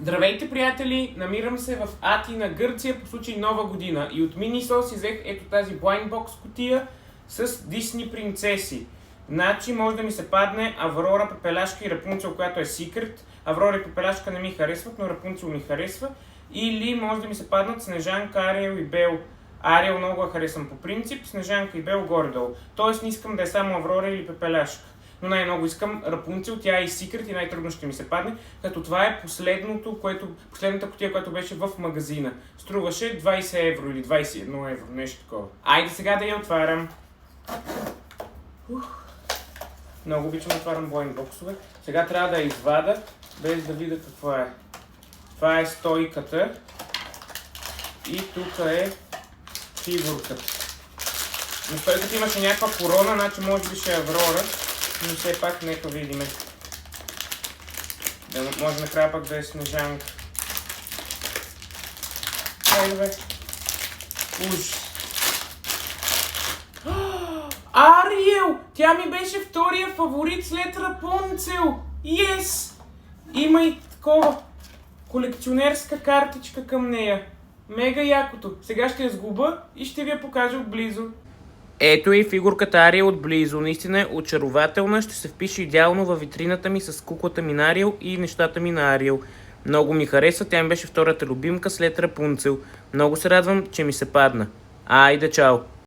Здравейте, приятели! Намирам се в Атина, Гърция по случай Нова година и от Miniso си взех ето тази Blind Box кутия с Дисни принцеси. Значи може да ми се падне Аврора, Пепеляшка и Рапунцел, която е Secret. Аврора и Пепеляшка не ми харесват, но Рапунцел ми харесва. Или може да ми се паднат Снежанка, Ариел и Бел. Ариел много я харесвам по принцип, Снежанка и Бел горе-долу. Тоест не искам да е само Аврора или Пепеляшка. Но най-много искам Рапунцел, тя е и Secret и най-трудно ще ми се падне, като това е последната кутия, която беше в магазина. Струваше 20 евро или 21 евро, нещо такова. Айде сега да я отварям. Много обичам да отварям blind боксове. Сега трябва да я извада, без да видя какво е. Това е стойката. И тук е фигурката. На стойката имаше някаква корона, значи може би ще е Аврора. Но все пак нека видиме. Да, може накрая пак да е Снежанка. Хайде бе. Ужас. Ариел! Тя ми беше втория фаворит след Рапунцел! Yes! Има и такова колекционерска картичка към нея. Мега якото. Сега ще я сгуба и ще ви я покажа отблизо. Ето и фигурката Ариел отблизо. Наистина е очарователна. Ще се впише идеално във витрината ми с куклата ми на Ариел и нещата ми на Ариел. Много ми хареса. Тя ми беше втората любимка след Рапунцел. Много се радвам, че ми се падна. Айде, чао!